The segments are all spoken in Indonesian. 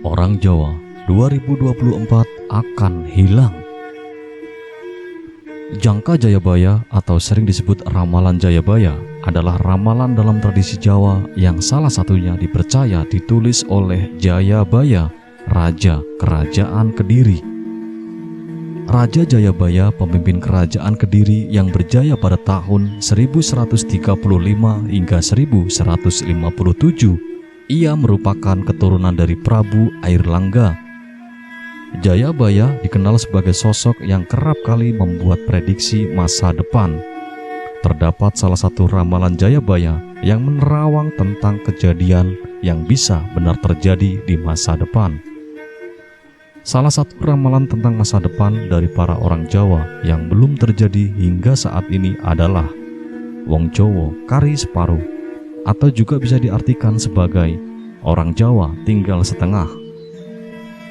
Orang Jawa 2024 akan hilang. Jangka Jayabaya atau sering disebut ramalan Jayabaya adalah ramalan dalam tradisi Jawa yang salah satunya dipercaya ditulis oleh Jayabaya, Raja Kerajaan Kediri. Raja Jayabaya, pemimpin kerajaan Kediri yang berjaya pada tahun 1135 hingga 1157. Ia merupakan keturunan dari Prabu Airlangga. Jayabaya dikenal sebagai sosok yang kerap kali membuat prediksi masa depan. Terdapat salah satu ramalan Jayabaya yang menerawang tentang kejadian yang bisa benar terjadi di masa depan. Salah satu ramalan tentang masa depan dari para orang Jawa yang belum terjadi hingga saat ini adalah Wong Jowo kari separuh, atau juga bisa diartikan sebagai orang Jawa tinggal setengah.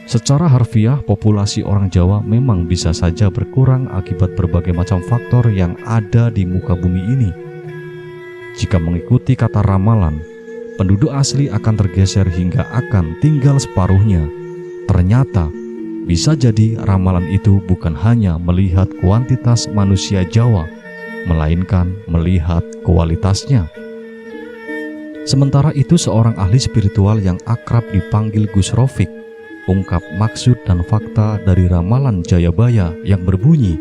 Secara harfiah, populasi orang Jawa memang bisa saja berkurang akibat berbagai macam faktor yang ada di muka bumi ini. Jika mengikuti kata ramalan, penduduk asli akan tergeser hingga akan tinggal separuhnya. Ternyata, bisa jadi ramalan itu bukan hanya melihat kuantitas manusia Jawa, melainkan melihat kualitasnya. Sementara itu, seorang ahli spiritual yang akrab dipanggil Gus Rofik ungkap maksud dan fakta dari ramalan Jayabaya yang berbunyi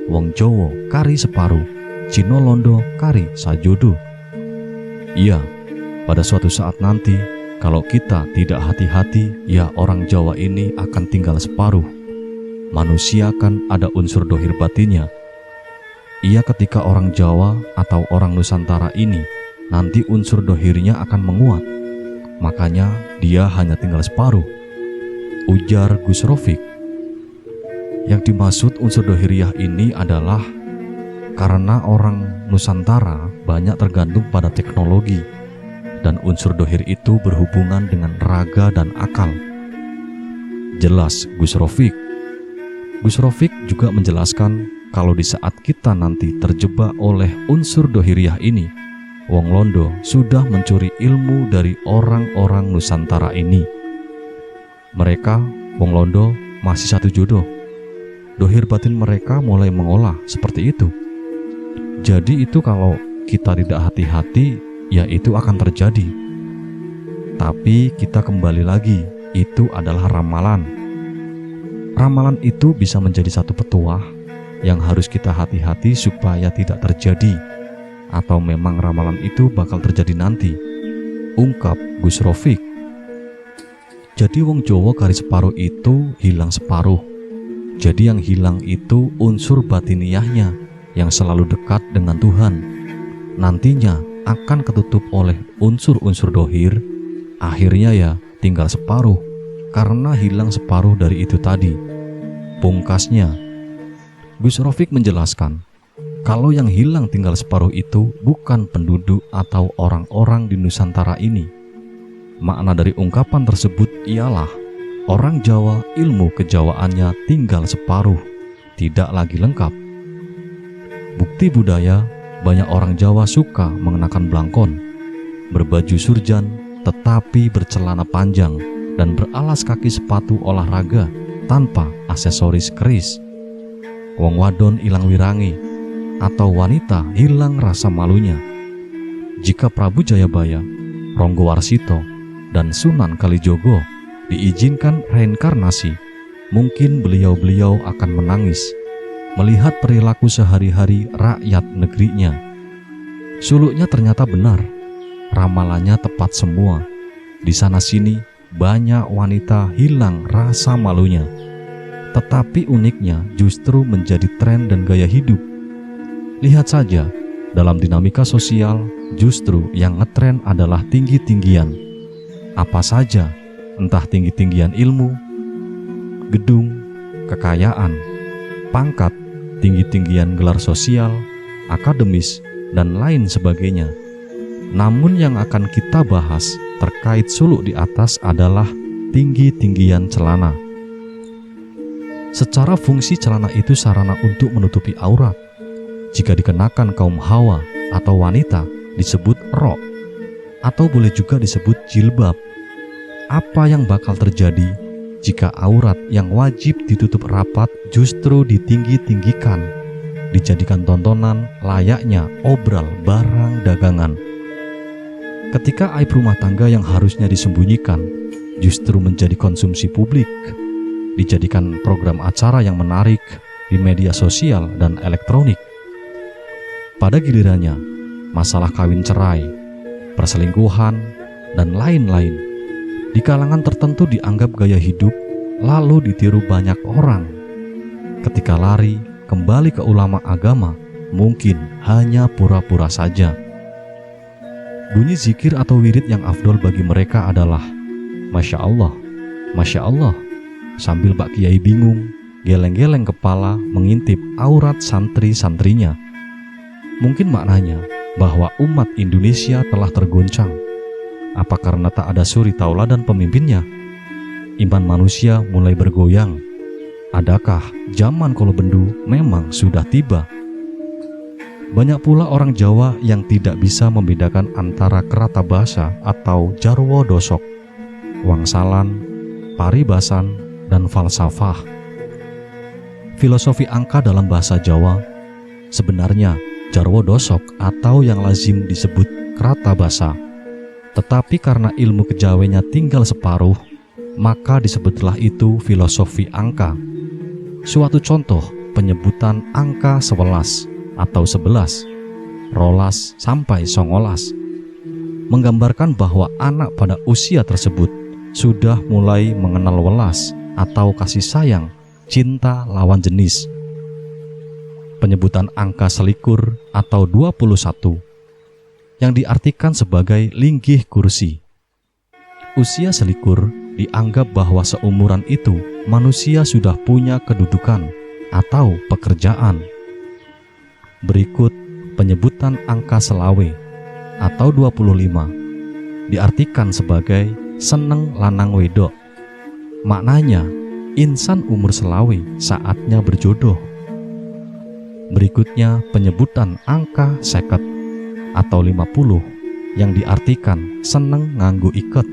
Wong Jowo kari separuh, Cino Londo kari sajodo. Iya, pada suatu saat nanti, kalau kita tidak hati-hati, ya orang Jawa ini akan tinggal separuh. Manusia kan ada unsur dohir batinnya. Iya, ketika orang Jawa atau orang Nusantara ini nanti unsur dohirnya akan menguat, makanya dia hanya tinggal separuh, ujar Gus Rofik. Yang dimaksud unsur dohiriyah ini adalah karena orang Nusantara banyak tergantung pada teknologi, dan unsur dohir itu berhubungan dengan raga dan akal. Jelas Gus Rofik. Gus Rofik juga menjelaskan kalau di saat kita nanti terjebak oleh unsur dohiriyah ini, Wong Londo sudah mencuri ilmu dari orang-orang Nusantara ini. Mereka, Wong Londo, masih satu jodoh. Dohir batin mereka mulai mengolah seperti itu. Jadi itu kalau kita tidak hati-hati, ya itu akan terjadi. Tapi kita kembali lagi, itu adalah ramalan. Ramalan itu bisa menjadi satu petuah yang harus kita hati-hati supaya tidak terjadi. Atau memang ramalan itu bakal terjadi nanti, ungkap Gus Rofik. Jadi Wong Jowo kari separuh itu hilang separuh. Jadi yang hilang itu unsur batiniyahnya yang selalu dekat dengan Tuhan. Nantinya akan ketutup oleh unsur-unsur dohir. Akhirnya ya tinggal separuh, karena hilang separuh dari itu tadi. Pungkasnya, Gus Rofik menjelaskan, kalau yang hilang tinggal separuh itu bukan penduduk atau orang-orang di Nusantara ini. Makna dari ungkapan tersebut ialah orang Jawa ilmu kejawaannya tinggal separuh, tidak lagi lengkap. Bukti budaya, banyak orang Jawa suka mengenakan blangkon, berbaju surjan tetapi bercelana panjang dan beralas kaki sepatu olahraga tanpa aksesoris keris. Wong wadon ilang wirangi, atau wanita hilang rasa malunya. Jika Prabu Jayabaya, Ronggo Warsito, dan Sunan Kalijogo diizinkan reinkarnasi, mungkin beliau-beliau akan menangis melihat perilaku sehari-hari rakyat negerinya. Suluknya ternyata benar, ramalannya tepat semua. Di sana-sini banyak wanita hilang rasa malunya, tetapi uniknya justru menjadi tren dan gaya hidup. Lihat saja, dalam dinamika sosial justru yang ngetren adalah tinggi-tinggian. Apa saja, entah tinggi-tinggian ilmu, gedung, kekayaan, pangkat, tinggi-tinggian gelar sosial, akademis, dan lain sebagainya. Namun yang akan kita bahas terkait suluk di atas adalah tinggi-tinggian celana. Secara fungsi celana itu sarana untuk menutupi aurat. Jika dikenakan kaum hawa atau wanita disebut rok, atau boleh juga disebut jilbab. Apa yang bakal terjadi jika aurat yang wajib ditutup rapat justru ditinggi-tinggikan, dijadikan tontonan layaknya obral barang dagangan? Ketika aib rumah tangga yang harusnya disembunyikan justru menjadi konsumsi publik, dijadikan program acara yang menarik di media sosial dan elektronik. Pada gilirannya, masalah kawin cerai, perselingkuhan, dan lain-lain di kalangan tertentu dianggap gaya hidup, lalu ditiru banyak orang. Ketika lari kembali ke ulama agama, mungkin hanya pura-pura saja. Bunyi zikir atau wirid yang afdol bagi mereka adalah Masya Allah, Masya Allah, sambil Pak Kiai bingung, geleng-geleng kepala mengintip aurat santri-santrinya. Mungkin maknanya bahwa umat Indonesia telah tergoncang. Apa karena tak ada suri tauladan pemimpinnya? Iman manusia mulai bergoyang. Adakah zaman kolobendu memang sudah tiba? Banyak pula orang Jawa yang tidak bisa membedakan antara kerata basa atau jarwo dosok, wangsalan, paribasan, dan falsafah. Filosofi angka dalam bahasa Jawa sebenarnya jarwo dosok atau yang lazim disebut kerata basa. Tetapi karena ilmu kejawennya tinggal separuh, maka disebutlah itu filosofi angka. Suatu contoh penyebutan angka 11 atau 11, rolas sampai songolas, menggambarkan bahwa anak pada usia tersebut sudah mulai mengenal welas atau kasih sayang, cinta lawan jenis. Penyebutan angka selikur atau 21 yang diartikan sebagai linggih kursi. Usia selikur dianggap bahwa seumuran itu manusia sudah punya kedudukan atau pekerjaan. Berikut penyebutan angka selawe atau 25 diartikan sebagai seneng lanang wedok. Maknanya insan umur selawe saatnya berjodoh. Berikutnya penyebutan angka 50 atau 50 yang diartikan seneng nganggo iket.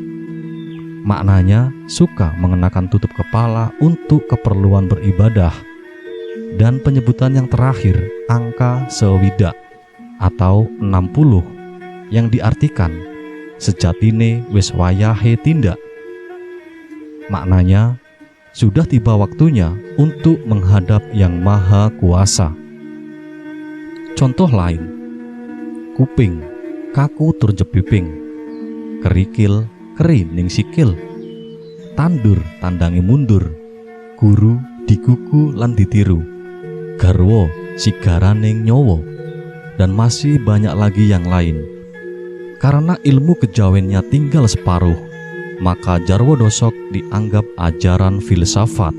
Maknanya suka mengenakan tutup kepala untuk keperluan beribadah. Dan penyebutan yang terakhir angka sewidak atau 60 yang diartikan sejatine wis wayahe tindak. Maknanya sudah tiba waktunya untuk menghadap Yang Maha Kuasa. Contoh lain, kuping kaku tur jepiping, kerikil keri ning sikil, tandur tandangi mundur, guru digugu lan ditiru, garwa sigaraning nyowo, dan masih banyak lagi yang lain. Karena ilmu kejawennya tinggal separuh, maka jarwo dosok dianggap ajaran filsafat.